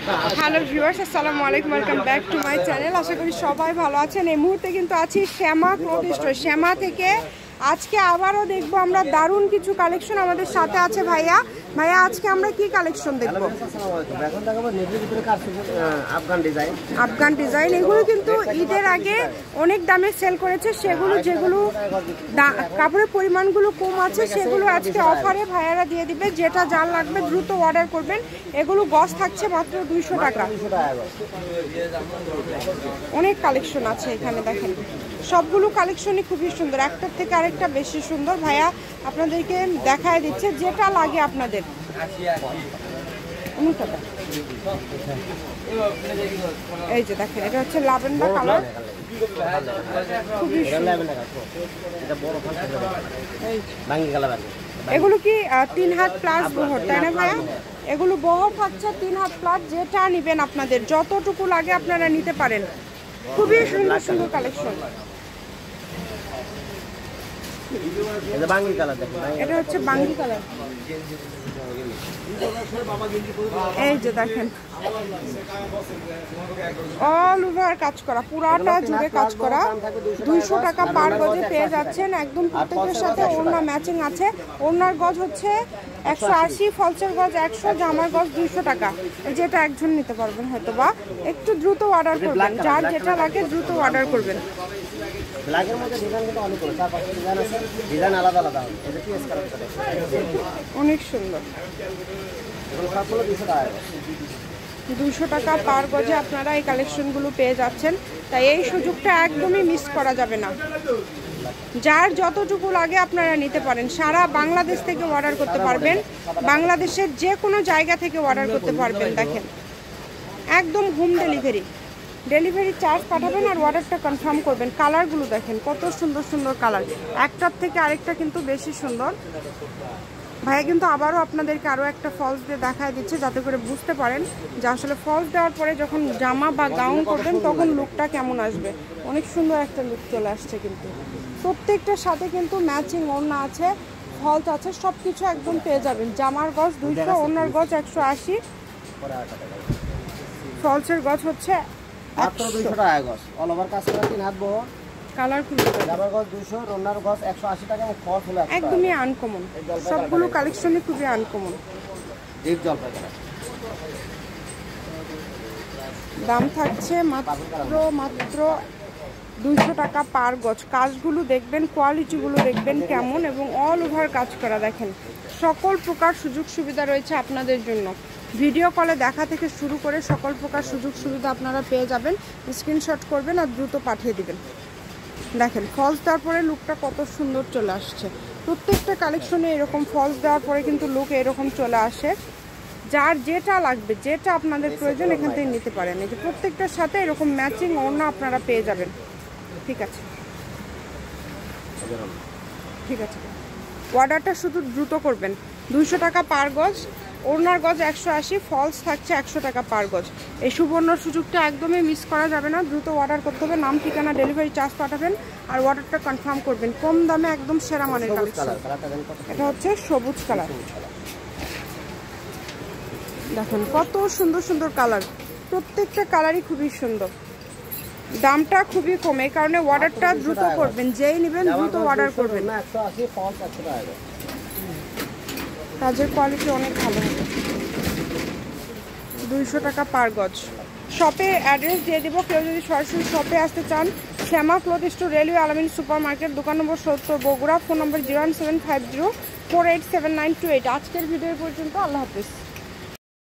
Hello viewers, আসসালামু আলাইকুম, welcome back to my channel. আশা করি সবাই ভালো আছেন। এই মুহূর্তে কিন্তু আছি শ্যামা ক্লথ স্টোর। শ্যামা থেকে আজকে আবারও দেখবো আমরা দারুণ কিছু কালেকশন। আমাদের সাথে আছে ভাইয়া। ভাইয়া, আজকে আমরা কি কালেকশন দেখবো? আফগান ডিজাইন। এগুলো কিন্তু ঈদের আগে অনেক দামে সেল করেছে, সেগুলো যেগুলো কাপড়ের পরিমাণগুলো কম আছে সেগুলো আজকে অফারে ভাইয়ারা দিয়ে দিবে। যেটা যার লাগবে দ্রুত অর্ডার করবেন। এগুলো গজ থাকছে মাত্র 200 টাকা। অনেক কালেকশন আছে এখানে, দেখেন সবগুলো কালেকশনই খুবই সুন্দর, একটার থেকে আরেকটা বেশি সুন্দর। ভাইয়া আপনাদেরকে দেখায় দিচ্ছে যেটা লাগে আপনাদের। এই যে দেখেন, এটা হচ্ছে ল্যাভেন্ডার কালার, খুবই এগুলো কি 3 হাত প্লাস বহর, তাই না ভাইয়া? এগুলো বহর থাকছে 3 হাত প্লাস। যেটা নেবেন আপনাদের যতটুকু লাগে আপনারা নিতে পারেন। খুবই সুন্দর সুন্দর কালেকশন। এটা হচ্ছে বাঙ্গি কালার। এই যে দেখেন অল ওভার কাজ করা, পুরাটা জুড়ে কাজ করা। 200 টাকা পার গজে পেয়ে যাচ্ছেন। একদম প্রত্যেকের সাথে ওড়না ম্যাচিং আছে। ওড়নার গজ হচ্ছে 180, ফলসের গজ 100, জামার গজ 200 টাকা। যেটা একজন নিতে পারবেন হয়তো, বা একটু দ্রুত অর্ডার করবেন। যার যেটা লাগে দ্রুত অর্ডার করবেন। ব্ল্যাকের মধ্যে ডিজাইন কিন্তু অনেক আছে, 4-5টা ডিজাইন আছে, ডিজাইন আলাদা আলাদা হবে। এটা কি স্কার্ফ এটা অনেক সুন্দর। এগুলো সবগুলো 200 টাকা। 200 টাকা পার গজে আপনারা এই কালেকশনগুলো পেয়ে যাচ্ছেন। তাই এই সুযোগটা একদমই মিস করা যাবে না। যার যতটুকু লাগে আপনারা নিতে পারেন। সারা বাংলাদেশ থেকে অর্ডার করতে পারবেন, বাংলাদেশের যে কোনো জায়গা থেকে অর্ডার করতে পারবেন। দেখেন একদম হোম ডেলিভারি চার্জ পাঠাবেন আর অর্ডারটা কনফার্ম করবেন। কালারগুলো দেখেন কত সুন্দর সুন্দর কালার, একটার থেকে আরেকটা কিন্তু বেশি সুন্দর। ভাইয়া কিন্তু আবারও আপনাদেরকে আরও একটা ফলস দিয়ে দেখায় দিচ্ছে, যাতে করে বুঝতে পারেন যে আসলে ফলস দেওয়ার পরে যখন জামা বা গাউন করবেন তখন লুকটা কেমন আসবে। অনেক সুন্দর একটা লুক চলে আসছে। কিন্তু প্রত্যেকটার সাথে কিন্তু ম্যাচিং ওড়না আছে, ফলস আছে, সব কিছু একদম পেয়ে যাবেন। জামার গজ 200, ওড়নার গজ 180, ফলসের গজ হচ্ছে 200 টাকা গজ। অল ওভার কাজ করা 3 হাত বহর, কালারফুল। জামার গজ 200, ওড়নার গজ 180 টাকা এবং ফলস হলো 100 টাকা। একদমই আনকমন, সবগুলো কালেকশনই খুবই আনকমন। ডিপ জলপাই কালার। দাম থাকছে মাত্র 200 টাকা পার গজ। কাজগুলো দেখবেন, কোয়ালিটিগুলো দেখবেন কেমন, এবং অল ওভার কাজ করা। দেখেন সকল প্রকার সুযোগ সুবিধা রয়েছে আপনাদের জন্য। ভিডিও কলে দেখা থেকে শুরু করে সকল প্রকার সুযোগ সুবিধা আপনারা পেয়ে যাবেন। স্ক্রিনশট করবেন আর দ্রুত পাঠিয়ে দিবেন। দেখেন ফলস দেওয়ার পরে লুকটা কত সুন্দর চলে আসছে। প্রত্যেকটা কালেকশনে এরকম ফলস দেওয়ার পরে কিন্তু লুক এরকম চলে আসে। যার যেটা লাগবে, যেটা আপনাদের প্রয়োজন এখান থেকে নিতে পারেন। এই যে প্রত্যেকটার সাথে এরকম ম্যাচিং ওড়না আপনারা পেয়ে যাবেন। ঠিক আছে, ঠিক আছে। অর্ডারটা শুধু দ্রুত করবেন। 200 টাকা পার গজ, ওড়নার গজ 180, ফলস থাকছে 100 টাকা পার গজ। এই সুবর্ণ সুযোগটা একদমই মিস করা যাবে না। দ্রুত অর্ডার করতে হবে। নাম, ঠিকানা, ডেলিভারি চার্জ পাঠাবেন আর অর্ডারটা কনফার্ম করবেন। কম দামে একদম সেরা মানের কালেকশন। এটা হচ্ছে সবুজ কালার। দেখুন কত সুন্দর সুন্দর কালার, প্রত্যেকটা কালারই খুবই সুন্দর। দামটা খুবই কম, এই কারণে অর্ডারটা দ্রুত করবেন। যেই নেবেন দ্রুত অর্ডার করবেন। কাজের কোয়ালিটি অনেক ভালো হবে। 200 টাকা পার গজ। শপে অ্যাড্রেস দিয়ে দেবো। কেউ যদি সরাসরি শপে আসতে চান, শ্যামা ক্লথ স্টোর, রেলওয়ে আলামিন সুপার মার্কেট, দোকান নম্বর 70, বগুড়া। ফোন নম্বর 01750487928। আজকের ভিডিও পর্যন্ত। আল্লাহ হাফিজ।